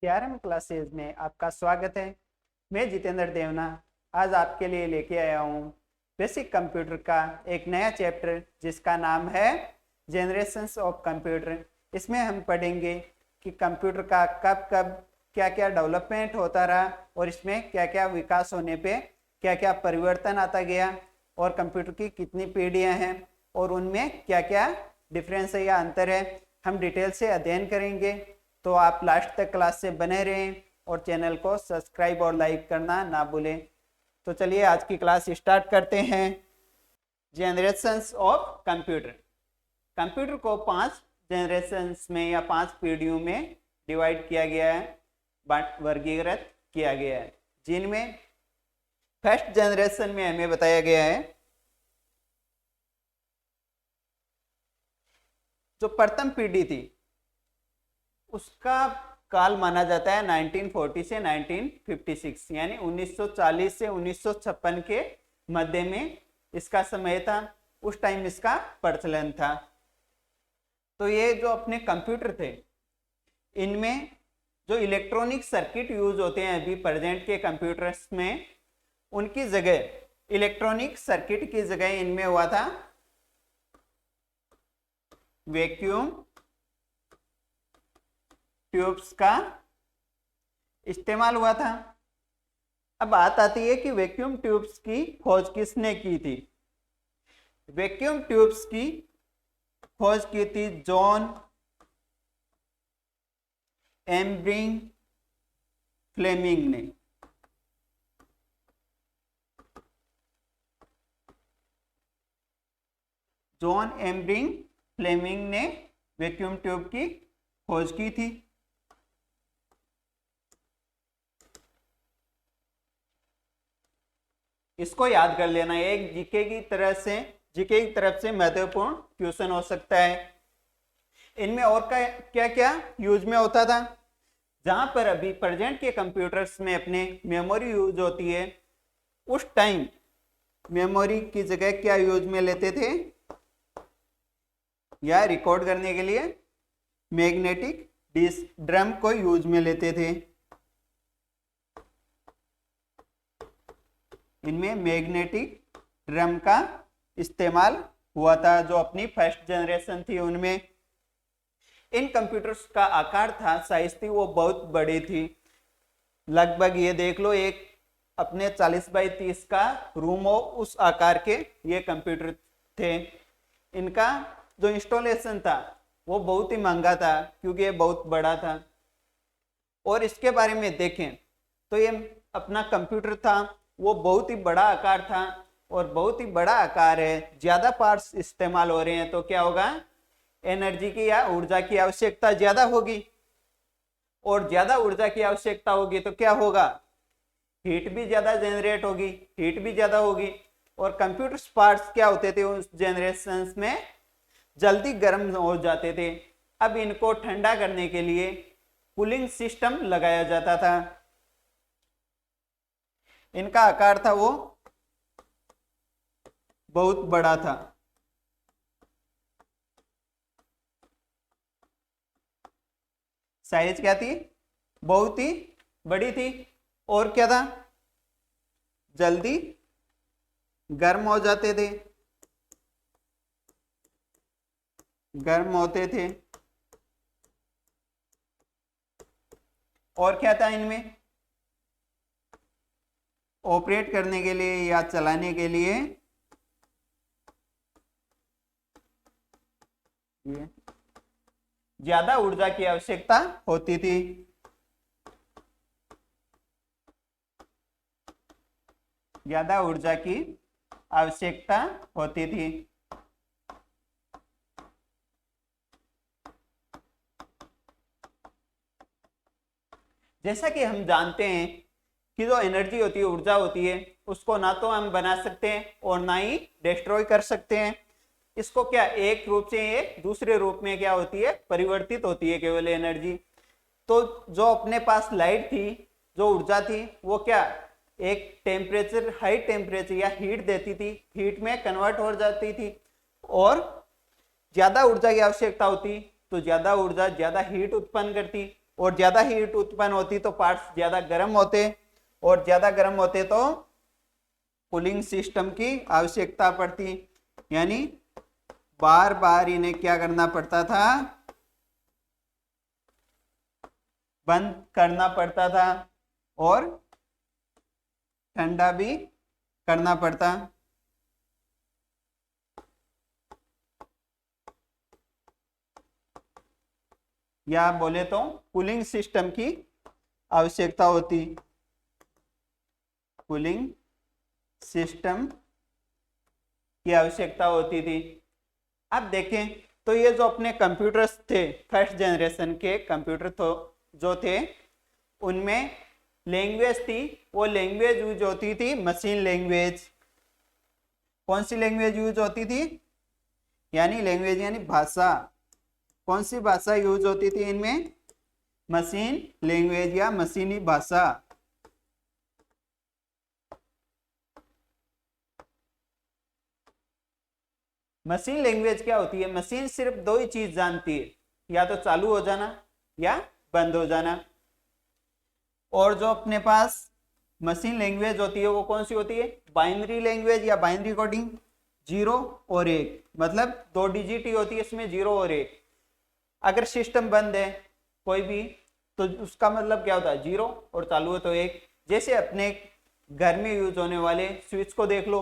11वीं क्लासेज में आपका स्वागत है। मैं जितेंद्र देवना आज आपके लिए लेके आया हूँ बेसिक कंप्यूटर का एक नया चैप्टर जिसका नाम है जनरेशंस ऑफ कंप्यूटर। इसमें हम पढ़ेंगे कि कंप्यूटर का कब कब क्या क्या डेवलपमेंट होता रहा और इसमें क्या क्या विकास होने पे क्या क्या परिवर्तन आता गया और कंप्यूटर की कितनी पीढ़ियाँ हैं और उनमें क्या क्या डिफरेंस है या अंतर है, हम डिटेल से अध्ययन करेंगे। तो आप लास्ट तक क्लास से बने रहें और चैनल को सब्सक्राइब और लाइक करना ना भूलें। तो चलिए आज की क्लास स्टार्ट करते हैं। Generations of computer. कंप्यूटर को 5 जनरेशंस में या 5 पीढ़ियों में डिवाइड किया गया है, वर्गीकृत किया गया है, जिनमें फर्स्ट जनरेशन में हमें बताया गया है जो प्रथम पीढ़ी थी उसका काल माना जाता है 1940 से 1956 यानी 1940 से 1956 के मध्य में इसका समय था। उस टाइम इसका प्रचलन था। तो ये जो अपने कंप्यूटर थे इनमें जो इलेक्ट्रॉनिक सर्किट यूज होते हैं अभी प्रेजेंट के कंप्यूटर्स में, उनकी जगह इलेक्ट्रॉनिक सर्किट की जगह इनमें हुआ था वैक्यूम ट्यूब्स का इस्तेमाल हुआ था। अब बात आती है कि वैक्यूम ट्यूब्स की खोज किसने की थी। वैक्यूम ट्यूब्स की खोज की थी जॉन एम्ब्रिंग फ्लेमिंग ने। जॉन एम्ब्रिंग फ्लेमिंग ने वैक्यूम ट्यूब की खोज की थी। इसको याद कर लेना, एक जीके की तरफ से महत्वपूर्ण क्वेश्चन हो सकता है। इनमें और क्या क्या यूज में होता था। जहां पर अभी प्रेजेंट के कंप्यूटर्स में अपने मेमोरी यूज होती है, उस टाइम मेमोरी की जगह क्या यूज में लेते थे या रिकॉर्ड करने के लिए मैग्नेटिक डिस्क ड्रम को यूज में लेते थे। इनमें मैग्नेटिक ड्रम का इस्तेमाल हुआ था जो अपनी फर्स्ट जनरेशन थी उनमें। इन कंप्यूटर्स का आकार था, साइज थी वो बहुत बड़ी थी। लगभग ये देख लो एक अपने 40 बाई 30 का रूम हो उस आकार के ये कंप्यूटर थे। इनका जो इंस्टॉलेशन था वो बहुत ही महंगा था क्योंकि ये बहुत बड़ा था। और इसके बारे में देखें तो ये अपना कंप्यूटर था वो बहुत ही बड़ा आकार था और बहुत ही बड़ा आकार है, ज्यादा पार्ट्स इस्तेमाल हो रहे हैं तो क्या होगा, एनर्जी की या ऊर्जा की आवश्यकता ज्यादा होगी। और ज्यादा ऊर्जा की आवश्यकता होगी तो क्या होगा, हीट भी ज्यादा जनरेट होगी, हीट भी ज्यादा होगी। और कंप्यूटर पार्ट्स क्या होते थे उस जनरेशन में, जल्दी गर्म हो जाते थे। अब इनको ठंडा करने के लिए कूलिंग सिस्टम लगाया जाता था। इनका आकार था वो बहुत बड़ा था। साइज क्या थी, बहुत ही बड़ी थी। और क्या था, जल्दी गर्म हो जाते थे, गर्म होते थे। और क्या था इनमें, ऑपरेट करने के लिए या चलाने के लिए ज्यादा ऊर्जा की आवश्यकता होती थी। ज्यादा ऊर्जा की आवश्यकता होती थी। जैसा कि हम जानते हैं कि जो एनर्जी होती है, ऊर्जा होती है, उसको ना तो हम बना सकते हैं और ना ही डिस्ट्रॉय कर सकते हैं। इसको क्या एक रूप से ये दूसरे रूप में क्या होती है, परिवर्तित होती है केवल एनर्जी। तो जो अपने पास लाइट थी, जो ऊर्जा थी, वो क्या एक टेम्परेचर, हाई टेम्परेचर या हीट देती थी, हीट में कन्वर्ट हो जाती थी। और ज्यादा ऊर्जा की आवश्यकता होती तो ज्यादा ऊर्जा ज्यादा हीट उत्पन्न करती, और ज्यादा हीट उत्पन्न होती तो पार्ट्स ज्यादा गर्म होते, और ज्यादा गर्म होते तो कूलिंग सिस्टम की आवश्यकता पड़ती, यानी बार बार इन्हें क्या करना पड़ता था, बंद करना पड़ता था और ठंडा भी करना पड़ता। या बोले तो कूलिंग सिस्टम की आवश्यकता होती, कूलिंग सिस्टम की आवश्यकता होती थी। अब देखें तो ये जो अपने कंप्यूटर्स थे, फर्स्ट जनरेशन के कंप्यूटर तो जो थे, उनमें लैंग्वेज थी, वो लैंग्वेज यूज होती थी मशीन लैंग्वेज। कौन सी लैंग्वेज यूज होती थी, यानी लैंग्वेज यानी भाषा, कौन सी भाषा यूज होती थी इनमें, मशीन लैंग्वेज या मशीनी भाषा। मशीन लैंग्वेज क्या होती है, मशीन सिर्फ दो ही चीज जानती है, या तो चालू हो जाना या बंद हो जाना। और जो अपने पास मशीन लैंग्वेज होती है वो कौन सी होती है, बाइनरी लैंग्वेज या बाइनरी कोडिंग, 0 और 1, मतलब 2 डिजिट ही होती है इसमें, 0 और 1। अगर सिस्टम बंद है कोई भी तो उसका मतलब क्या होता है, 0, और चालू है तो 1। जैसे अपने घर में यूज होने वाले स्विच को देख लो,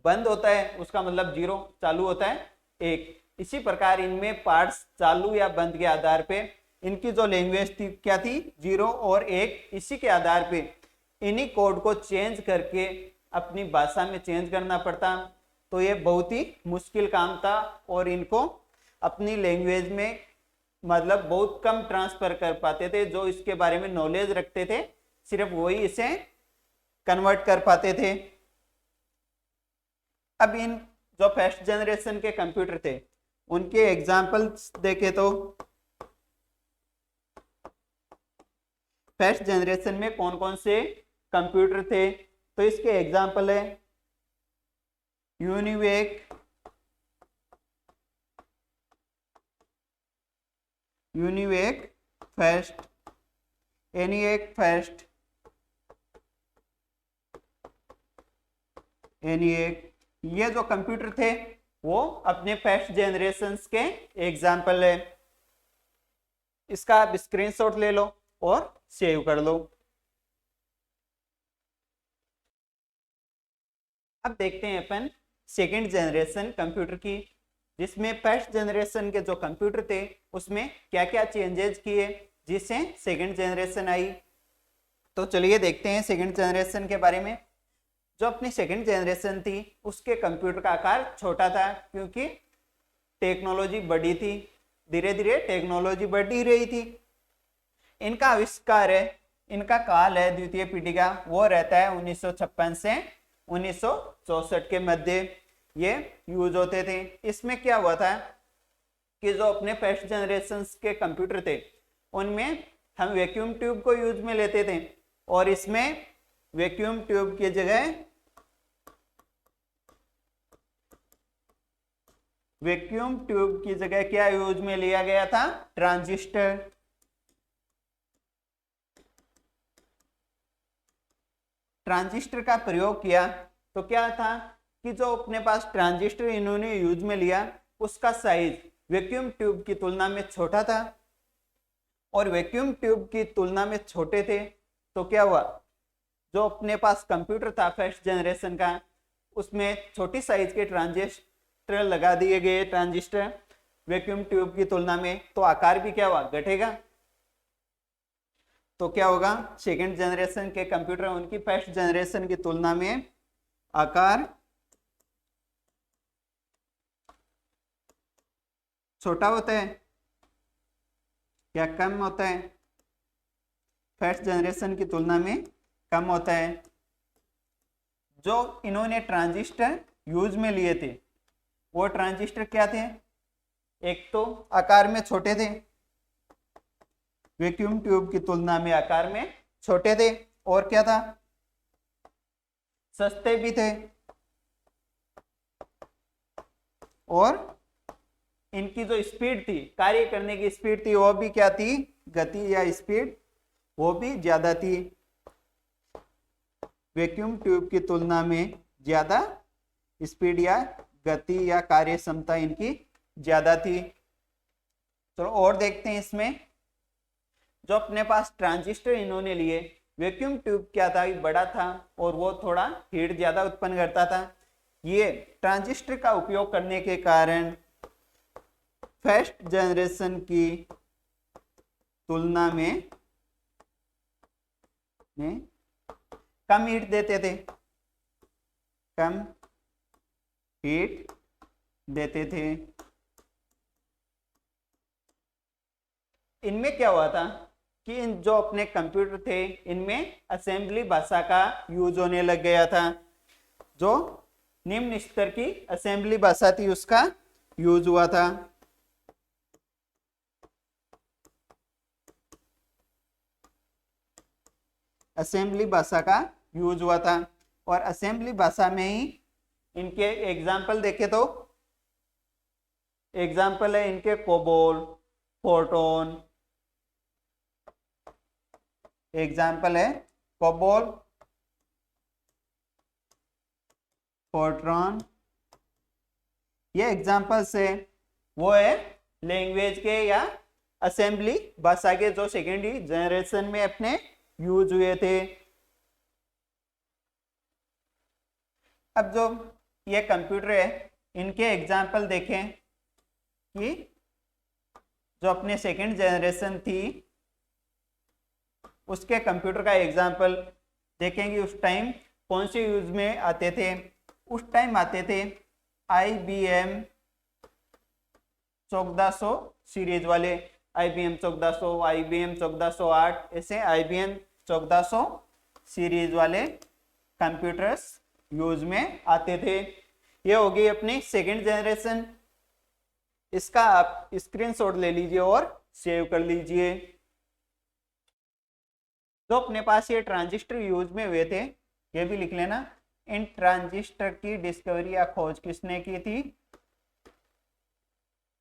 बंद होता है उसका मतलब 0, चालू होता है 1। इसी प्रकार इनमें पार्ट्स चालू या बंद के आधार पे इनकी जो लैंग्वेज थी क्या थी, 0 और 1। इसी के आधार पे इन्हीं कोड को चेंज करके अपनी भाषा में चेंज करना पड़ता। तो ये बहुत ही मुश्किल काम था और इनको अपनी लैंग्वेज में मतलब बहुत कम ट्रांसफर कर पाते थे। जो इसके बारे में नॉलेज रखते थे सिर्फ वही इसे कन्वर्ट कर पाते थे। अब इन जो फर्स्ट जनरेशन के कंप्यूटर थे उनके एग्जाम्पल्स देखे तो फर्स्ट जनरेशन में कौन कौन से कंप्यूटर थे, तो इसके एग्जाम्पल है UNIVAC, UNIVAC first, ENIAC first, ENIAC. ये जो कंप्यूटर थे वो अपने फर्स्ट जनरेशन के एग्जाम्पल है। इसका आप स्क्रीनशॉट ले लो और सेव कर लो। अब देखते हैं अपन सेकेंड जनरेशन कंप्यूटर की, जिसमें फर्स्ट जनरेशन के जो कंप्यूटर थे उसमें क्या क्या चेंजेस किए जिससे सेकेंड जनरेशन आई। तो चलिए देखते हैं सेकेंड जनरेशन के बारे में। जो अपनी सेकेंड जनरेशन थी उसके कंप्यूटर का आकार छोटा था, क्योंकि टेक्नोलॉजी बढ़ी थी, धीरे धीरे टेक्नोलॉजी बढ़ ही रही थी। इनका आविष्कार है, इनका काल है द्वितीय पीढ़ी का, वो रहता है 1956 से 1964 के मध्य ये यूज होते थे। इसमें क्या हुआ था कि जो अपने फर्स्ट जनरेशन के कंप्यूटर थे उनमें हम वैक्यूम ट्यूब को यूज में लेते थे, और इसमें वैक्यूम ट्यूब की जगह क्या यूज में लिया गया था, ट्रांजिस्टर। ट्रांजिस्टर का प्रयोग किया तो क्या था कि जो अपने पास ट्रांजिस्टर इन्होंने यूज में लिया उसका साइज वैक्यूम ट्यूब की तुलना में छोटा था, और वैक्यूम ट्यूब की तुलना में छोटे थे तो क्या हुआ, जो अपने पास कंप्यूटर था फर्स्ट जनरेशन का उसमें छोटी साइज के ट्रांजिस्टर लगा दिए गए, ट्रांजिस्टर वैक्यूम ट्यूब की तुलना में, तो आकार भी क्या हुआ, घटेगा। तो क्या होगा, सेकेंड जनरेशन के कंप्यूटर उनकी फर्स्ट जनरेशन की तुलना में आकार छोटा होता है या कम होता है, फर्स्ट जनरेशन की तुलना में कम होता है। जो इन्होंने ट्रांजिस्टर यूज में लिए थे वो ट्रांजिस्टर क्या थे, एक तो आकार में छोटे थे, वैक्यूम ट्यूब की तुलना में आकार में छोटे थे, और क्या था, सस्ते भी थे और इनकी जो स्पीड थी, कार्य करने की स्पीड थी, वो भी क्या थी, गति या स्पीड वो भी ज्यादा थी, वैक्यूम ट्यूब की तुलना में ज्यादा स्पीड या गति या कार्य क्षमता इनकी ज्यादा थी। तो और देखते हैं इसमें, जो अपने पास ट्रांजिस्टर इन्होंने लिए, वैक्यूम ट्यूब क्या था, बड़ा था और वो थोड़ा हीट ज्यादा उत्पन्न करता था। ये ट्रांजिस्टर का उपयोग करने के कारण फर्स्ट जनरेशन की तुलना में कम हीट देते थे, कम हीट देते थे। इनमें क्या हुआ था कि इन जो अपने कंप्यूटर थे, इनमें असेंबली भाषा का यूज होने लग गया था। जो निम्न स्तर की असेंबली भाषा थी उसका यूज हुआ था। असेंबली भाषा का यूज हुआ था और असेंबली भाषा में ही इनके एग्जाम्पल देखे तो एग्जाम्पल है इनके कोबोल, फोर्टोन, एग्जाम्पल है कोबोल, फोर्ट्रॉन। ये एग्जाम्पल्स है वो है लैंग्वेज के या असेंबली भाषा के जो सेकेंडरी जनरेशन में अपने यूज हुए थे। अब जो ये कंप्यूटर है, इनके एग्जाम्पल देखें कि जो अपने सेकेंड जनरेशन थी उसके कंप्यूटर का एग्जाम्पल देखेंगे। उस टाइम कौन से यूज में आते थे, उस टाइम आते थे IBM 1400 सीरीज वाले, IBM 1400, IBM 1408, ऐसे IBM 1400 सीरीज वाले कंप्यूटर्स यूज में आते थे। ये हो गई अपनी सेकेंड जनरेशन। इसका आप स्क्रीनशॉट ले लीजिए और सेव कर लीजिए। तो अपने पास ये ट्रांजिस्टर यूज में हुए थे, ये भी लिख लेना। इन ट्रांजिस्टर की डिस्कवरी या खोज किसने की थी,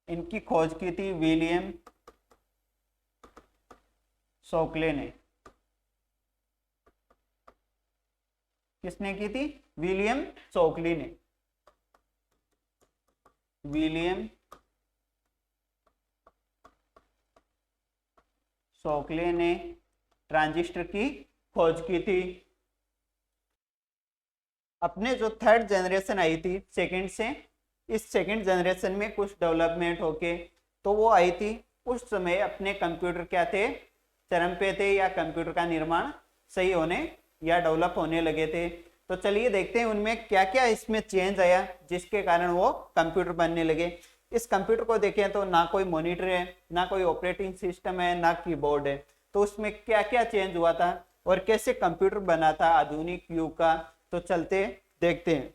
इनकी खोज की थी विलियम शॉकले ने। किसने की थी, विलियम शॉकले ने। विलियम शॉकले ने ट्रांजिस्टर की खोज की थी। अपने जो थर्ड जनरेशन आई थी सेकंड से, इस सेकंड जनरेशन में कुछ डेवलपमेंट होके तो वो आई थी। उस समय अपने कंप्यूटर क्या थे, चरम पे थे या कंप्यूटर का निर्माण सही होने या डेवलप होने लगे थे। तो चलिए देखते हैं उनमें क्या क्या इसमें चेंज आया जिसके कारण वो कंप्यूटर बनने लगे। इस कंप्यूटर को देखें तो ना कोई मॉनिटर है, ना कोई ऑपरेटिंग सिस्टम है, ना कीबोर्ड है। तो उसमें क्या क्या चेंज हुआ था और कैसे कंप्यूटर बना था आधुनिक युग का, तो चलते देखते हैं।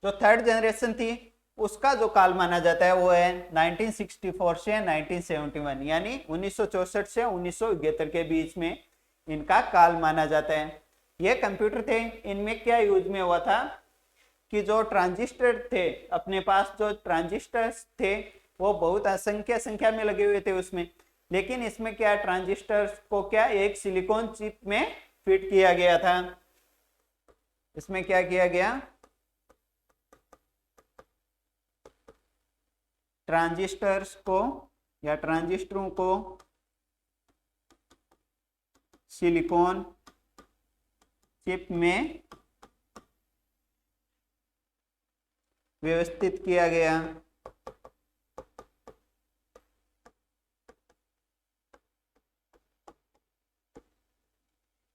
जो थर्ड जनरेशन थी उसका जो काल माना जाता है वो है 1964 से 1971, यानी 1964 से 1971 के बीच में इनका काल माना जाता है। ये कंप्यूटर थे, इनमें क्या यूज में हुआ था कि जो ट्रांजिस्टर थे, अपने पास जो ट्रांजिस्टर्स थे वो बहुत असंख्य संख्या में लगे हुए थे उसमें। लेकिन इसमें क्या, ट्रांजिस्टर्स को क्या एक सिलिकॉन चिप में फिट किया गया था। इसमें क्या किया गया, ट्रांजिस्टर्स को या ट्रांजिस्टरों को सिलिकॉन चिप में व्यवस्थित किया गया।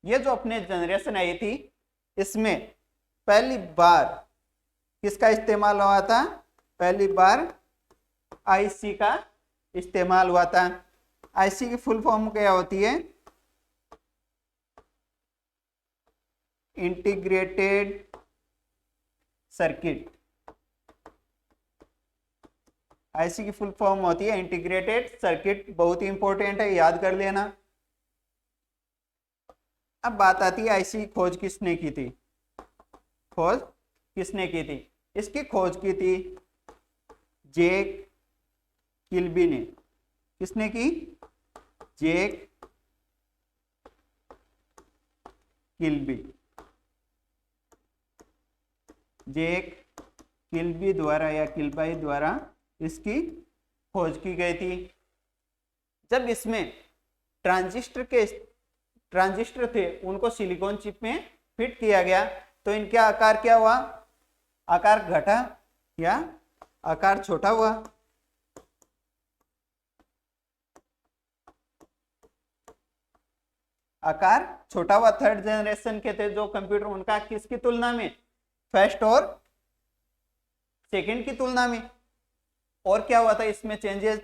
ये जो अपने जनरेशन आई थी इसमें पहली बार किसका इस्तेमाल हुआ था, पहली बार आईसी का इस्तेमाल हुआ था। आईसी की फुल फॉर्म क्या होती है, इंटीग्रेटेड सर्किट। आईसी की फुल फॉर्म होती है इंटीग्रेटेड सर्किट, बहुत ही इंपॉर्टेंट है, याद कर लेना। अब बात आती है आईसी की खोज किसने की थी, खोज किसने की थी। इसकी खोज की थी जैक किल्बी ने, किसने की? जैक किल्बी, जैक किल्बी द्वारा या किल्बाई द्वारा इसकी खोज की गई थी। जब इसमें ट्रांजिस्टर थे उनको सिलिकॉन चिप में फिट किया गया तो इनका आकार क्या हुआ? आकार घटा या आकार छोटा हुआ। आकार छोटा हुआ। थर्ड जनरेशन के थे जो कंप्यूटर, उनका किसकी तुलना में? फर्स्ट और सेकंड की तुलना में। और क्या हुआ था इसमें चेंजेस?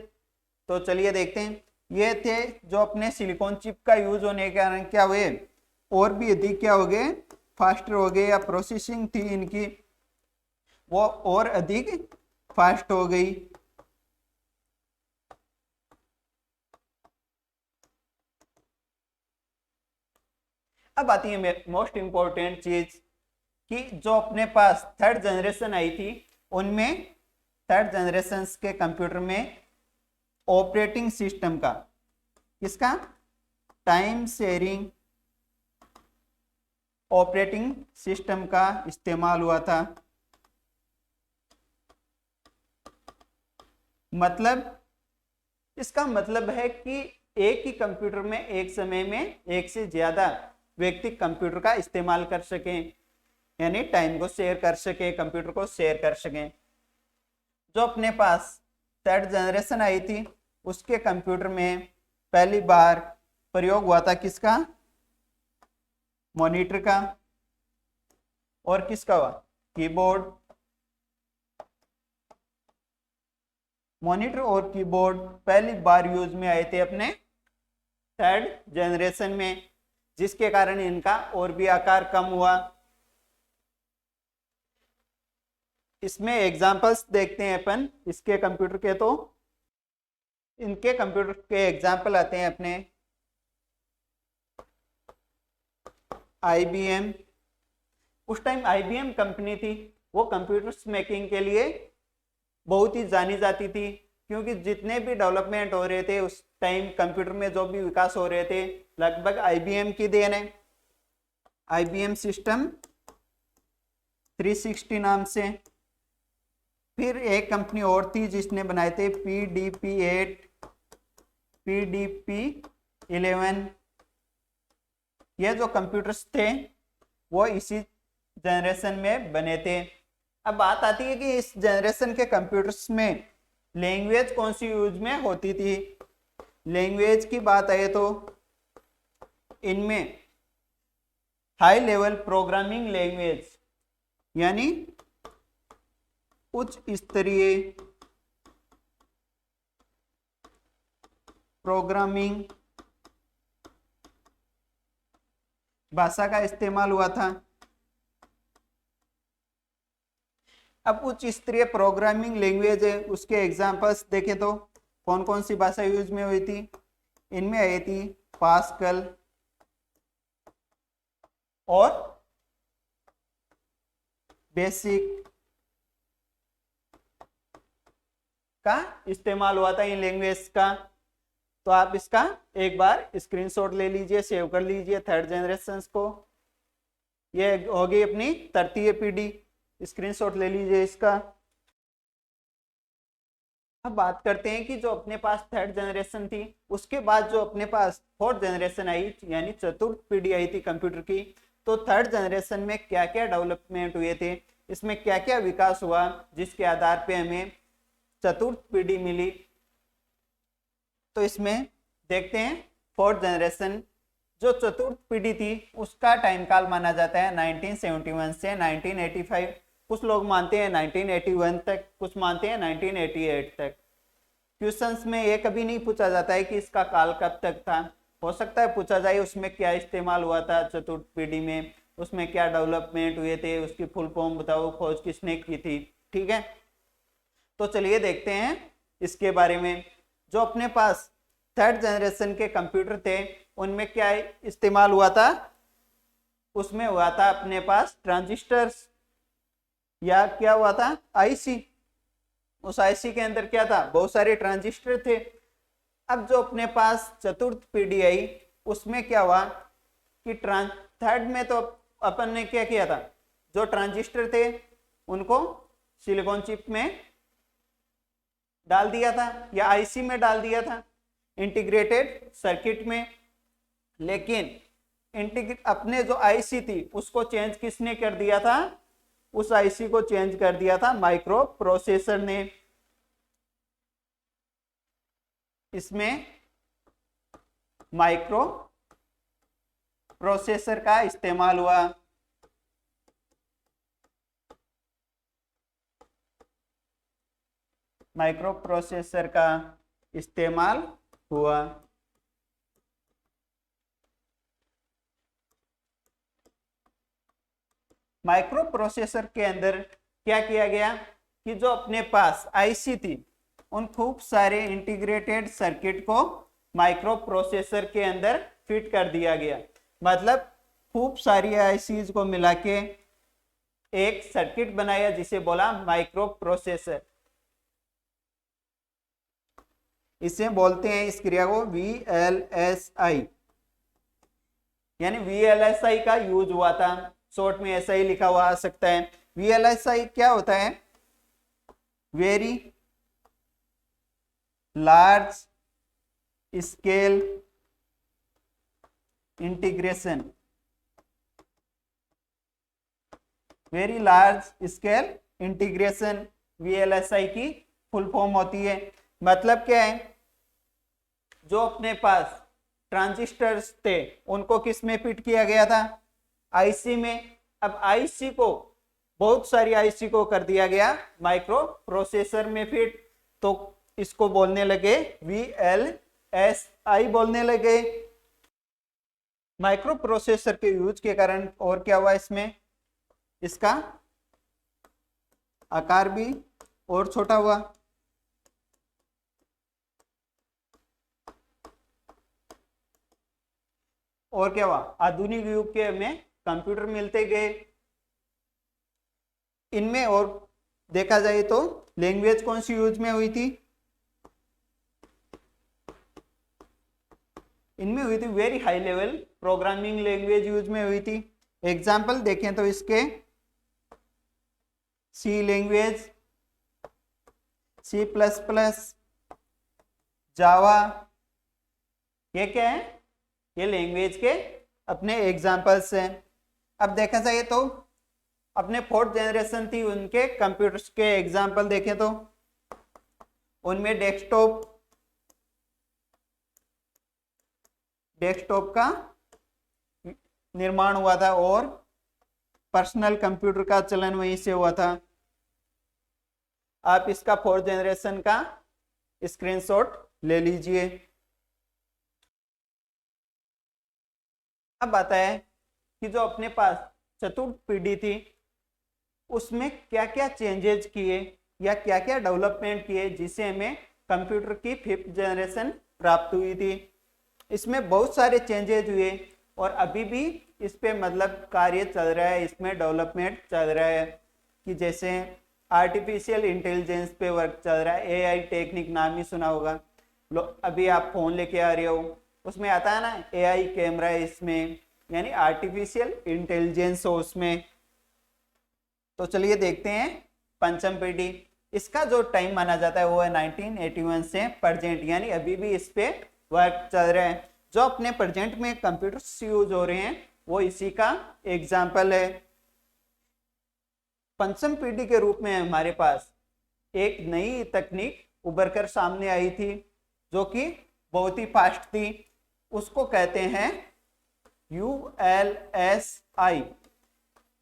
तो चलिए देखते हैं। ये थे जो अपने सिलिकॉन चिप का यूज होने के कारण क्या हुए, और भी अधिक क्या हो गए? फास्टर हो गए, या प्रोसेसिंग थी इनकी वो और अधिक फास्ट हो गई। अब आती है मोस्ट इंपॉर्टेंट चीज कि जो अपने पास थर्ड जनरेशन आई थी उनमें, थर्ड जनरेशन के कंप्यूटर में ऑपरेटिंग सिस्टम का, किसका? टाइम शेयरिंग ऑपरेटिंग सिस्टम का इस्तेमाल हुआ था। मतलब इसका मतलब है कि एक ही कंप्यूटर में एक समय में एक से ज्यादा व्यक्ति कंप्यूटर का इस्तेमाल कर सकें, यानी टाइम को शेयर कर सके, कंप्यूटर को शेयर कर सकें। जो अपने पास थर्ड जनरेशन आई थी उसके कंप्यूटर में पहली बार प्रयोग हुआ था किसका? मॉनिटर का। और किसका हुआ? कीबोर्ड। मॉनिटर और कीबोर्ड पहली बार यूज में आए थे अपने थर्ड जनरेशन में, जिसके कारण इनका और भी आकार कम हुआ। इसमें एग्जांपल्स देखते हैं अपन इसके कंप्यूटर के। तो इनके कंप्यूटर के एग्जांपल आते हैं अपने IBM। उस टाइम IBM कंपनी थी, वो कंप्यूटर्स मेकिंग के लिए बहुत ही जानी जाती थी, क्योंकि जितने भी डेवलपमेंट हो रहे थे उस टाइम कंप्यूटर में, जो भी विकास हो रहे थे, लगभग IBM की देन है। IBM सिस्टम 360 नाम से। फिर एक कंपनी और थी जिसने बनाए थे PDP-8, PDP-11। ये जो कंप्यूटर्स थे वो इसी जनरेशन में बने थे। अब बात आती है कि इस जनरेशन के कंप्यूटर्स में लैंग्वेज कौन सी यूज में होती थी। लैंग्वेज की बात आए तो इनमें हाई लेवल प्रोग्रामिंग लैंग्वेज, यानी उच्च स्तरीय प्रोग्रामिंग भाषा का इस्तेमाल हुआ था। अब उच्च स्तरीय प्रोग्रामिंग लैंग्वेज है, उसके एग्जांपल्स देखें तो कौन कौन सी भाषा यूज में हुई थी। इनमें आई थी पास्कल और बेसिक का इस्तेमाल हुआ था इन लैंग्वेज का। तो आप इसका एक बार स्क्रीनशॉट ले लीजिए, सेव कर लीजिए थर्ड जनरेशन को। ये होगी अपनी तृतीय पीढ़ी, स्क्रीनशॉट ले लीजिए इसका। अब बात करते हैं कि जो अपने पास थर्ड जनरेशन थी उसके बाद जो अपने पास फोर्थ जनरेशन आई, यानी चतुर्थ पीढ़ी आई थी कंप्यूटर की। तो थर्ड जनरेशन में क्या क्या डेवलपमेंट हुए थे, इसमें क्या क्या विकास हुआ, जिसके आधार पे हमें चतुर्थ पीढ़ी मिली। तो इसमें देखते हैं फोर्थ जनरेशन। जो चतुर्थ पीढ़ी थी उसका टाइम काल माना जाता है 1971 से 1985। कुछ लोग मानते हैं 1981 तक, कुछ मानते हैं 1988 तक। क्वेश्चंस में ये कभी नहीं पूछा जाता है कि इसका काल कब तक था। हो सकता है पूछा जाए उसमें क्या इस्तेमाल हुआ था चतुर्थ पीढ़ी में, उसमें क्या डेवलपमेंट हुए थे, उसकी फुल फॉर्म बताओ, खोज किसने की थी। ठीक है, तो चलिए देखते हैं इसके बारे में। जो अपने पास थर्ड जनरेशन के कंप्यूटर थे उनमें क्या इस्तेमाल हुआ था, उसमें हुआ था अपने पास ट्रांजिस्टर्स, या क्या हुआ था, आईसी, उस आईसी के अंदर क्या था, बहुत सारे ट्रांजिस्टर थे। अब जो अपने पास चतुर्थ पीढ़ी आई उसमें क्या हुआ कि थर्ड में तो अपन ने क्या किया था, जो ट्रांजिस्टर थे उनको सिलिकॉन चिप में डाल दिया था या आईसी में डाल दिया था, इंटीग्रेटेड सर्किट में। लेकिन अपने जो आईसी थी उसको चेंज किसने कर दिया था, उस आईसी को चेंज कर दिया था माइक्रो प्रोसेसर ने। इसमें माइक्रो प्रोसेसर का इस्तेमाल हुआ। माइक्रो प्रोसेसर का इस्तेमाल हुआ। माइक्रो प्रोसेसर के अंदर क्या किया गया कि जो अपने पास आईसी थी उन खूब सारे इंटीग्रेटेड सर्किट को माइक्रो प्रोसेसर के अंदर फिट कर दिया गया। मतलब खूब सारी आईसीज को मिला के एक सर्किट बनाया जिसे बोला माइक्रो प्रोसेसर। इसे बोलते हैं, इस क्रिया को VLSI, यानी VLSI का यूज हुआ था। शॉर्ट में ऐसा ही लिखा हुआ आ सकता है। VLSI क्या होता है, very large scale integration. Very large scale integration VLSI की फुल फॉर्म होती है। मतलब क्या है, जो अपने पास ट्रांजिस्टर्स थे उनको किस में फिट किया गया था, आईसी में। अब आईसी को, बहुत सारी आईसी को कर दिया गया माइक्रो प्रोसेसर में फिट, तो इसको बोलने लगे VLSI बोलने लगे। माइक्रो प्रोसेसर के यूज के कारण और क्या हुआ, इसमें इसका आकार भी और छोटा हुआ। और क्या हुआ, आधुनिक युग के में कंप्यूटर मिलते गए। इनमें और देखा जाए तो लैंग्वेज कौन सी यूज में हुई थी, इनमें हुई थी very high level programming language use में हुई थी। एग्जाम्पल देखें तो इसके सी लैंग्वेज, C++, जावा, ये क्या है, ये लैंग्वेज के अपने एग्जाम्पल्स हैं। अब देखा जाए तो अपने फोर्थ जनरेशन थी उनके कंप्यूटर्स के एग्जाम्पल देखें तो उनमें डेस्कटॉप का निर्माण हुआ था और पर्सनल कंप्यूटर का चलन वहीं से हुआ था। आप इसका फोर्थ जनरेशन का स्क्रीनशॉट ले लीजिए। अब आता है कि जो अपने पास चतुर्थ पीढ़ी थी उसमें क्या क्या चेंजेस किए या क्या क्या डेवलपमेंट किए जिससे हमें कंप्यूटर की फिफ्थ जनरेशन प्राप्त हुई थी। इसमें बहुत सारे चेंजेस हुए और अभी भी इस पे मतलब कार्य चल रहा है, इसमें डेवलपमेंट चल रहा है। कि जैसे आर्टिफिशियल इंटेलिजेंस पे वर्क चल रहा है, AI टेक्निक नाम ही सुना होगा। अभी आप फोन लेके आ रहे हो, उसमें आता है ना AI कैमरा है इसमें, यानी आर्टिफिशियल इंटेलिजेंस हो उसमें। तो चलिए देखते हैं पंचम पीढ़ी। इसका जो टाइम माना जाता है वो है 1981 से प्रेजेंट, यानी अभी भी इस पे वर्क चल रहा है। जो अपने प्रेजेंट में कंप्यूटर्स यूज हो रहे हैं वो इसी का एग्जाम्पल है। पंचम पीढ़ी के रूप में हमारे पास एक नई तकनीक उभर कर सामने आई थी जो कि बहुत ही फास्ट थी, उसको कहते हैं ULSI।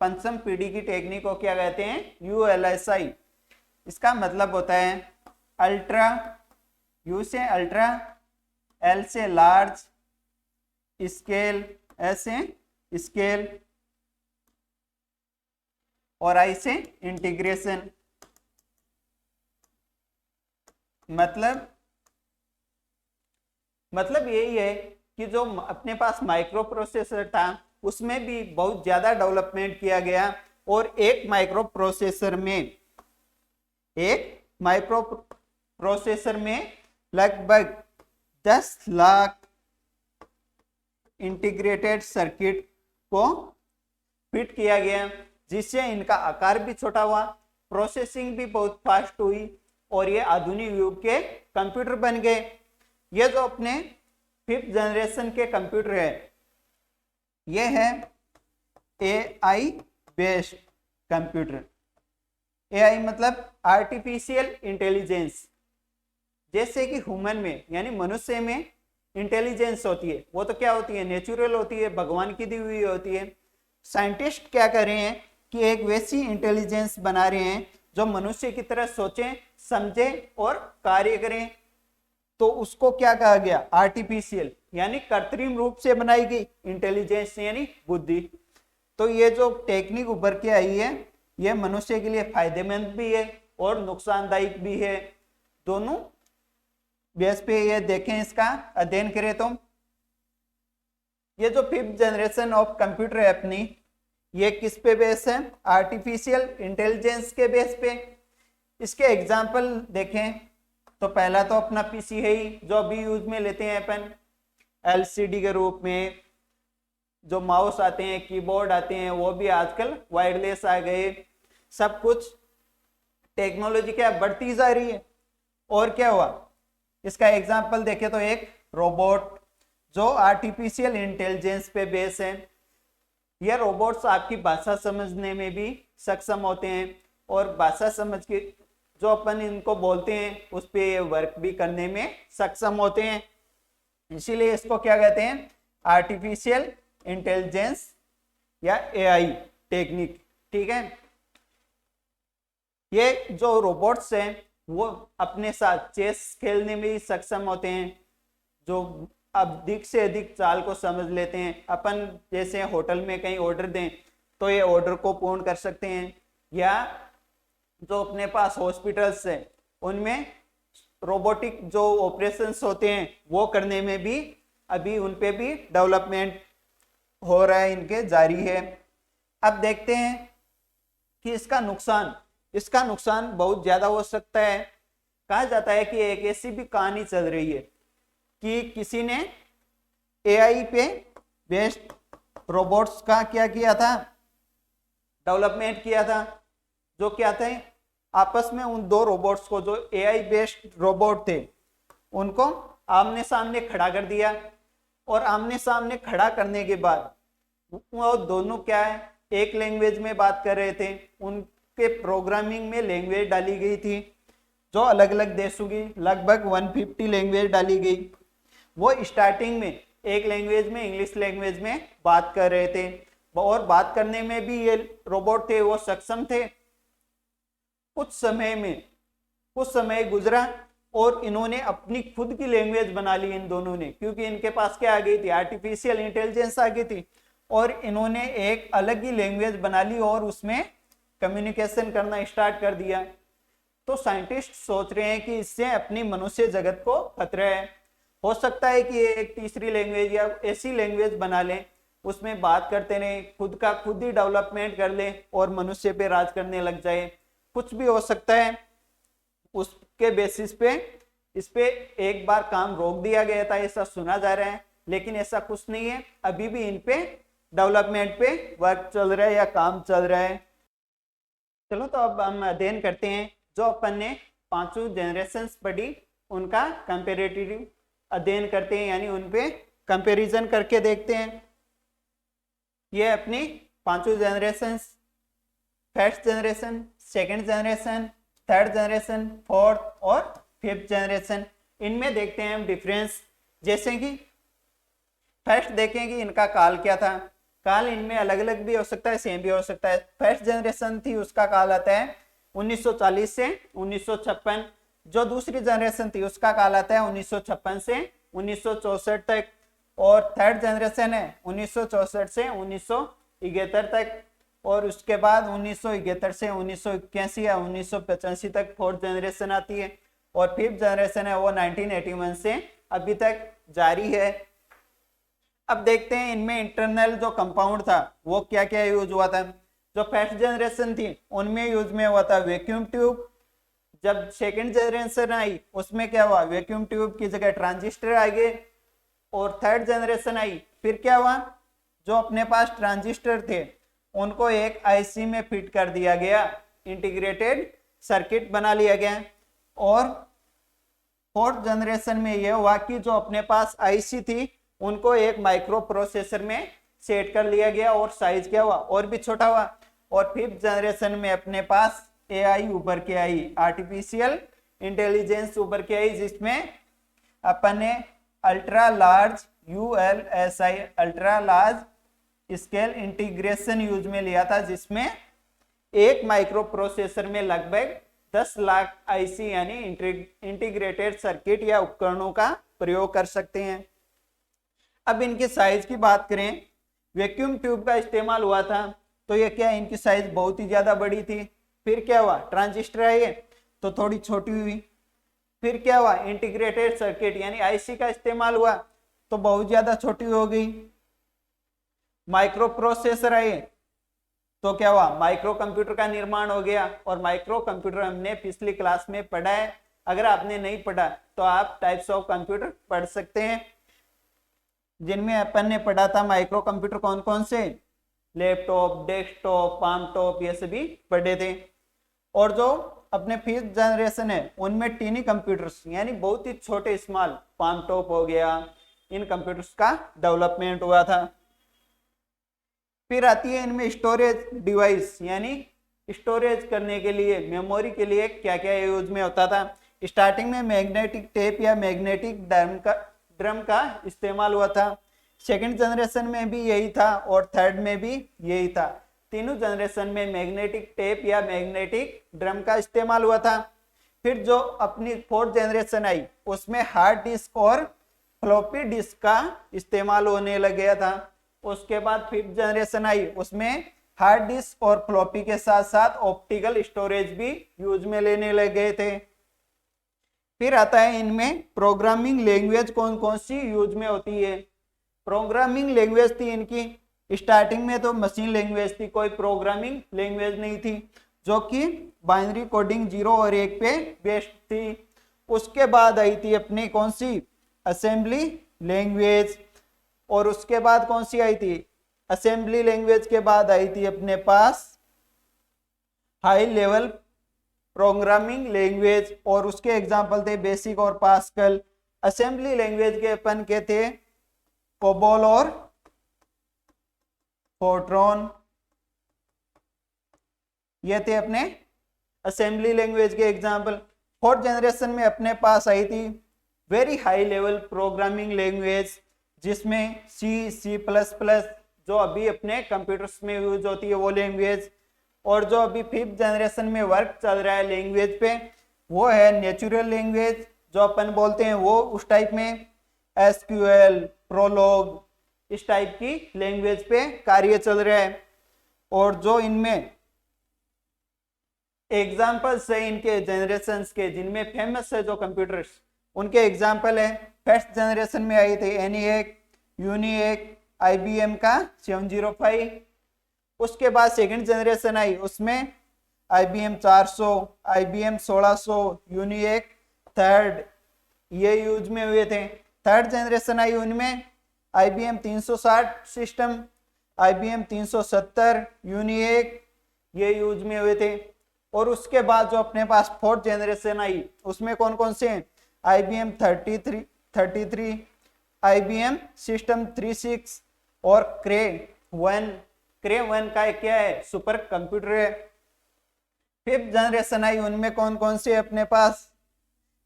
पंचम पीढ़ी की टेक्निक को क्या कहते हैं, ULSI। इसका मतलब होता है अल्ट्रा, U से अल्ट्रा, L से लार्ज, स्केल, S से स्केल और I से इंटीग्रेशन। मतलब यही है कि जो अपने पास माइक्रो प्रोसेसर था उसमें भी बहुत ज्यादा डेवलपमेंट किया गया और एक माइक्रो प्रोसेसर में एक माइक्रो प्रोसेसर में लगभग 10 लाख इंटीग्रेटेड सर्किट को फिट किया गया, जिससे इनका आकार भी छोटा हुआ, प्रोसेसिंग भी बहुत फास्ट हुई और ये आधुनिक युग के कंप्यूटर बन गए। ये जो अपने 5th जनरेशन के कंप्यूटर है, ये है AI बेस्ड कंप्यूटर। AI मतलब आर्टिफिशियल इंटेलिजेंस। जैसे कि ह्यूमन में यानी मनुष्य में इंटेलिजेंस होती है, वो तो क्या होती है, नेचुरल होती है, भगवान की दी हुई होती है। साइंटिस्ट क्या कर रहे हैं कि एक वैसी इंटेलिजेंस बना रहे हैं जो मनुष्य की तरह सोचें, समझें और कार्य करें। तो उसको क्या कहा गया, आर्टिफिशियल यानी कृत्रिम रूप से बनाई गई इंटेलिजेंस यानी बुद्धि। तो ये जो टेक्निक उभर के आई है, ये मनुष्य के लिए फायदेमंद भी है और नुकसानदायक भी है। दोनों बेस पे ये देखें, इसका अध्ययन करें तो ये जो 5th जनरेशन ऑफ कंप्यूटर है अपनी, ये किस पे बेस है, आर्टिफिशियल इंटेलिजेंस के बेस पे। इसके एग्जाम्पल देखें तो पहला तो अपना पीसी है ही, जो अभी यूज में लेते हैं अपन LCD के रूप में। जो माउस आते हैं, कीबोर्ड आते हैं, वो भी आजकल वायरलेस आ गए। सब कुछ टेक्नोलॉजी क्या बढ़ती जा रही है। और क्या हुआ, इसका एग्जाम्पल देखें तो एक रोबोट जो आर्टिफिशियल इंटेलिजेंस पे बेस है। ये रोबोट्स आपकी भाषा समझने में भी सक्षम होते हैं और भाषा समझ के जो अपन इनको बोलते हैं उस पे ये वर्क भी करने में सक्षम होते हैं। इसीलिए इसको क्या कहते हैं, आर्टिफिशियल इंटेलिजेंस या AI टेक्निक। ठीक है, ये जो रोबोट्स हैं वो अपने साथ चेस खेलने में भी सक्षम होते हैं, जो अधिक से अधिक चाल को समझ लेते हैं। अपन जैसे होटल में कहीं ऑर्डर दें तो ये ऑर्डर को पूर्ण कर सकते हैं, या जो अपने पास हॉस्पिटल्स हैं उनमें रोबोटिक जो ऑपरेशंस होते हैं वो करने में भी अभी उन पे भी डेवलपमेंट हो रहा है, इनके जारी है। अब देखते हैं कि इसका नुकसान बहुत ज्यादा हो सकता है। कहा जाता है कि एक ऐसी भी कहानी चल रही है कि किसी ने AI पे बेस्ड रोबोट्स का क्या किया था, डेवलपमेंट किया था। जो क्या थे, आपस में उन दो रोबोट्स को, जो AI बेस्ड रोबोट थे, उनको आमने सामने खड़ा कर दिया। और आमने सामने खड़ा करने के बाद वो दोनों क्या है, एक लैंग्वेज में बात कर रहे थे। उनके प्रोग्रामिंग में लैंग्वेज डाली गई थी जो अलग अलग देशों की लगभग 150 लैंग्वेज डाली गई। वो स्टार्टिंग में एक लैंग्वेज में, इंग्लिश लैंग्वेज में बात कर रहे थे और बात करने में भी ये रोबोट थे वो सक्षम थे। कुछ समय गुजरा और इन्होंने अपनी खुद की लैंग्वेज बना ली इन दोनों ने, क्योंकि इनके पास क्या आ गई थी, आर्टिफिशियल इंटेलिजेंस आ गई थी। और इन्होंने एक अलग ही लैंग्वेज बना ली और उसमें कम्युनिकेशन करना स्टार्ट कर दिया। तो साइंटिस्ट सोच रहे हैं कि इससे अपनी मनुष्य जगत को खतरा है। हो सकता है कि एक तीसरी लैंग्वेज या ऐसी लैंग्वेज बना लें, उसमें बात करते रहे, खुद का खुद ही डेवलपमेंट कर ले और मनुष्य पे राज करने लग जाए। कुछ भी हो सकता है। उसके बेसिस पे इस पे एक बार काम रोक दिया गया था, ऐसा सुना जा रहा है, लेकिन ऐसा कुछ नहीं है। अभी भी इन पे डेवलपमेंट पे वर्क चल रहा है या काम चल रहा है। चलो तो अब हम अध्ययन करते हैं जो अपन ने 5 जनरेशंस पढ़ी, उनका कंपेरेटिव अध्ययन करते हैं, यानी उन पे कंपैरिजन करके देखते हैं। ये अपनी 5 generations, first generation, second generation, third generation, fourth और 5th जनरेशन। इनमें देखते हैं हम डिफरेंस। जैसे कि फर्स्ट देखेंगे इनका काल क्या था। काल इनमें अलग अलग भी हो सकता है, सेम भी हो सकता है। फर्स्ट जनरेशन थी उसका काल आता है 1940 से 1956। जो दूसरी जनरेशन थी उसका काल आता है 1956 से 1964 तक। और थर्ड जनरेशन है 1964 से 1971 तक। और उसके बाद 1971 से 1981 या 1985 तक फोर्थ जनरेशन आती है। और 5th जनरेशन है वो 1981 से अभी तक जारी है। अब देखते हैं इनमें इंटरनल जो कंपाउंड था वो क्या क्या यूज हुआ था। जो फर्स्ट जनरेशन थी उनमें यूज में हुआ था वैक्यूम ट्यूब, जब सेकंड जनरेशन आई उसमें क्या हुआ, वैक्यूम ट्यूब की जगह ट्रांजिस्टर आ गए। और थर्ड जनरेशन आई, फिर क्या हुआ, जो अपने पास ट्रांजिस्टर थे उनको एक आईसी में फिट कर दिया गया, इंटीग्रेटेड सर्किट बना लिया गया। और फोर्थ जनरेशन में यह हुआ कि जो अपने पास आईसी थी उनको एक माइक्रो प्रोसेसर में सेट कर लिया गया और साइज क्या हुआ, और भी छोटा हुआ। और फिफ्थ जनरेशन में अपने पास एआई उभर के आई, आर्टिफिशियल इंटेलिजेंस उभर के आई, जिसमें अपन ने ultra large ULSI ultra large scale integration use में लिया था, जिसमें एक माइक्रो प्रोसेसर में लगभग 10 लाख आईसी यानी इंटीग्रेटेड सर्किट या उपकरणों का प्रयोग कर सकते हैं। अब इनकी साइज की बात करें, वैक्यूम ट्यूब का इस्तेमाल हुआ था तो ये क्या, इनकी साइज बहुत ही ज्यादा बड़ी थी। फिर क्या हुआ, ट्रांजिस्टर आए तो थोड़ी छोटी हुई। फिर क्या हुआ, इंटीग्रेटेड सर्किट यानी आईसी का इस्तेमाल हुआ तो बहुत ज्यादा छोटी हो गई। माइक्रो प्रोसेसर आए तो क्या हुआ, माइक्रो कंप्यूटर का निर्माण हो गया। और माइक्रो कंप्यूटर हमने पिछली क्लास में पढ़ा है, अगर आपने नहीं पढ़ा तो आप टाइप्स ऑफ कंप्यूटर पढ़ सकते हैं, जिनमें अपन ने पढ़ा था माइक्रो कंप्यूटर कौन कौन से, लैपटॉप, डेस्कटॉप, पाम टॉप, ये सभी पढ़े थे। और जो अपने फिफ्थ जनरेशन है उनमें टीनी कंप्यूटर्स यानी बहुत ही छोटे स्मॉल पाम टॉप हो गया, इन कंप्यूटर्स का डेवलपमेंट हुआ था। फिर आती है इनमें स्टोरेज डिवाइस यानी स्टोरेज करने के लिए, मेमोरी के लिए क्या क्या यूज में होता था। स्टार्टिंग में मैग्नेटिक टेप या मैग्नेटिक ड्रम का इस्तेमाल हुआ था। सेकंड जनरेशन में भी यही था और थर्ड में भी यही था। तीनों जनरेशन में मैग्नेटिक टेप या मैग्नेटिक ड्रम का इस्तेमाल हुआ था। फिर जो अपनी फोर्थ जनरेशन आई उसमें हार्ड डिस्क और फ्लॉपी डिस्क का इस्तेमाल होने लग गया था। उसके बाद फिफ्थ जनरेशन आई, उसमें हार्ड डिस्क और फ्लॉपी के साथ साथ ऑप्टिकल स्टोरेज भी यूज में लेने लग गए थे। फिर आता है इनमें प्रोग्रामिंग लैंग्वेज कौन कौन सी यूज में होती है। प्रोग्रामिंग लैंग्वेज थी इनकी, स्टार्टिंग में तो मशीन लैंग्वेज थी, कोई प्रोग्रामिंग लैंग्वेज नहीं थी, जो कि बाइनरी कोडिंग 0 और 1 पे बेस्ड थी। उसके बाद आई थी अपनी कौन सी, असेंबली लैंग्वेज। और उसके बाद कौन सी आई थी, असेंबली लैंग्वेज के बाद आई थी अपने पास हाई लेवल प्रोग्रामिंग लैंग्वेज, और उसके एग्जांपल थे बेसिक और पास्कल। असेंबली लैंग्वेज के अपन के थे कोबोल और फोर्ट्रॉन, ये थे अपने असेंबली लैंग्वेज के एग्जांपल। फोर्थ जनरेशन में अपने पास आई थी very high level programming language, जिसमें C++, जो अभी अपने कंप्यूटर्स में यूज होती है वो लैंग्वेज। और जो अभी फिफ्थ जनरेशन में वर्क चल रहा है लैंग्वेज पे वो है नेचुरल लैंग्वेज, जो अपन बोलते हैं वो उस टाइप में SQL, प्रोलॉग, इस टाइप की लैंग्वेज पे कार्य चल रहा है। और जो इनमें एग्जाम्पल्स है इनके जनरेशन्स के, जिनमें फेमस है जो कंप्यूटर्स, उनके एग्जाम्पल है फर्स्ट जनरेशन में आई थी ENIAC, UNIAC, IBM का 705। उसके बाद सेकंड जनरेशन आई, उसमें IBM 400, IBM 1600, UNIAC थर्ड, ये यूज में हुए थे। थर्ड जनरेशन आई, उनमें IBM 360 सिस्टम, IBM 370, UNIAC, ये यूज में हुए थे। और उसके बाद जो अपने पास फोर्थ जनरेशन आई उसमें कौन कौन से हैं, IBM 33, IBM सिस्टम 36 और क्रे 1 का क्या है, सुपर कंप्यूटर है। फिफ्थ जनरेशन आई, उनमें कौन कौन से अपने पास,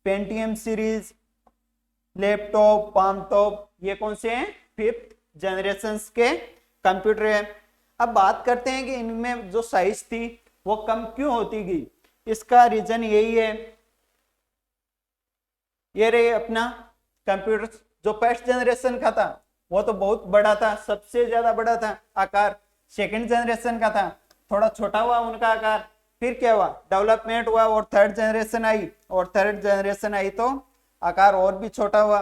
Pentium series, laptop, palmtop, ये कौन से हैं, फिफ्थ जनरेशन के कंप्यूटर है। अब बात करते हैं कि इनमें जो साइज थी वो कम क्यों होती गई। इसका रीजन यही है, ये रहे अपना कंप्यूटर जो फर्स्ट जनरेशन का था वो तो बहुत बड़ा था, सबसे ज्यादा बड़ा था आकार। सेकंड जनरेशन का था, थोड़ा छोटा हुआ उनका आकार। फिर क्या हुआ, डेवलपमेंट हुआ और थर्ड जनरेशन आई, और थर्ड जनरेशन आई तो आकार और भी छोटा हुआ।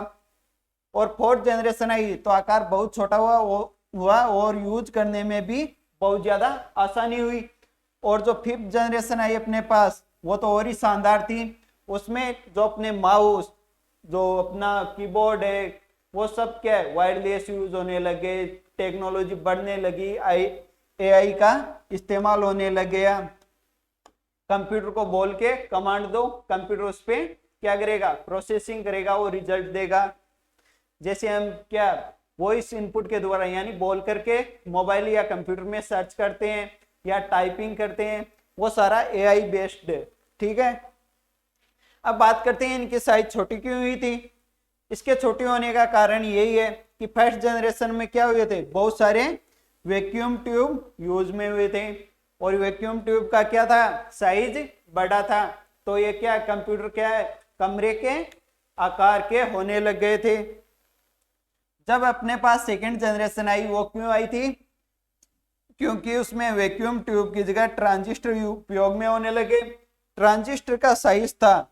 और फोर्थ जनरेशन आई तो आकार बहुत छोटा हुआ और यूज करने में भी बहुत ज्यादा आसानी हुई। और जो फिफ्थ जनरेशन आई अपने पास वो तो और ही शानदार थी। उसमें जो अपने माउस, जो अपना कीबोर्ड है, वो सब क्या है वायरलेस यूज होने लगे, टेक्नोलॉजी बढ़ने लगी, एआई का इस्तेमाल होने लग गया। कंप्यूटर को बोल के कमांड दो, कंप्यूटर उस पे क्या करेगा, प्रोसेसिंग करेगा, वो रिजल्ट देगा। जैसे हम क्या वॉइस इनपुट के द्वारा यानी बोल करके मोबाइल या कंप्यूटर में सर्च करते हैं या टाइपिंग करते हैं, वो सारा एआई बेस्ड है। ठीक है, अब बात करते हैं इनकी साइज छोटी क्यों हुई थी। इसके छोटे होने का कारण यही है कि फर्स्ट जनरेशन में क्या हुए थे, बहुत सारे वैक्यूम ट्यूब यूज में हुए थे, और वैक्यूम ट्यूब का क्या था, साइज बड़ा था। तो ये क्या कंप्यूटर क्या है, कमरे के आकार के होने लग गए थे। जब अपने पास सेकेंड जनरेशन आई, वो क्यों आई थी, क्योंकि उसमें वैक्यूम ट्यूब की जगह ट्रांजिस्टर उपयोग में होने लगे। ट्रांजिस्टर का साइज था,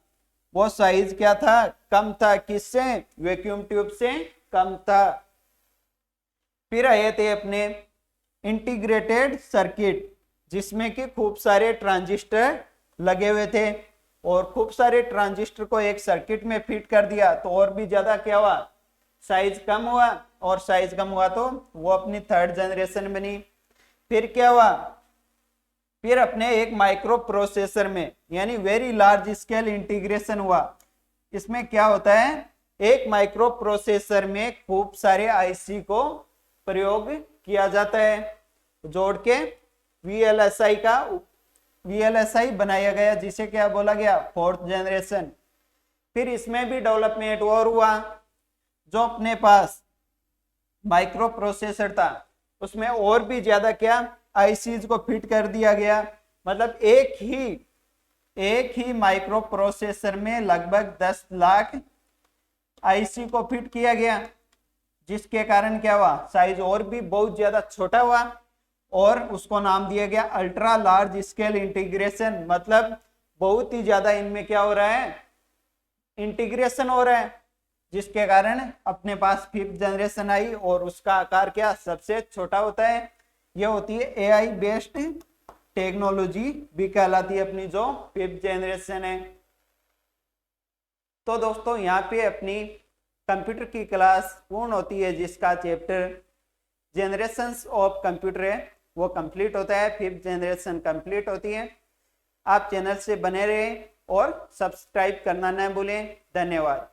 वो साइज क्या था, कम था, किससे, वैक्यूम ट्यूब से कम था। फिर आए थे अपने इंटीग्रेटेड सर्किट, जिसमें कि खूब सारे ट्रांजिस्टर लगे हुए थे, और खूब सारे ट्रांजिस्टर को एक सर्किट में फिट कर दिया तो और भी ज्यादा क्या हुआ, साइज कम हुआ, और साइज कम हुआ तो वो अपनी थर्ड जनरेशन बनी। फिर क्या हुआ, फिर अपने एक माइक्रो प्रोसेसर में यानी वेरी लार्ज स्केल इंटीग्रेशन हुआ। इसमें क्या होता है, एक माइक्रो प्रोसेसर में खूब सारे आईसी को प्रयोग किया जाता है, जोड़ के वीएलएसआई बनाया गया, जिसे क्या बोला गया, फोर्थ जनरेशन। फिर इसमें भी डेवलपमेंट और हुआ। जो अपने पास माइक्रो प्रोसेसर था उसमें और भी ज्यादा क्या आईसीज को फिट कर दिया गया। मतलब एक ही माइक्रो प्रोसेसर में लगभग 10 लाख आईसी को फिट किया गया, जिसके कारण क्या हुआ, साइज और भी बहुत ज्यादा छोटा हुआ, और उसको नाम दिया गया अल्ट्रा लार्ज स्केल इंटीग्रेशन। मतलब बहुत ही ज्यादा इनमें क्या हो रहा है, इंटीग्रेशन हो रहा है, जिसके कारण अपने पास फिफ्थ जनरेशन आई, और उसका आकार क्या सबसे छोटा होता है। यह होती है एआई बेस्ड टेक्नोलॉजी भी कहलाती है अपनी जो फिफ्थ जनरेशन है। तो दोस्तों यहाँ पे अपनी कंप्यूटर की क्लास पूर्ण होती है, जिसका चैप्टर जनरेशंस ऑफ कंप्यूटर है वो कंप्लीट होता है, फिफ्थ जनरेशन कंप्लीट होती है। आप चैनल से बने रहें और सब्सक्राइब करना न भूलें। धन्यवाद।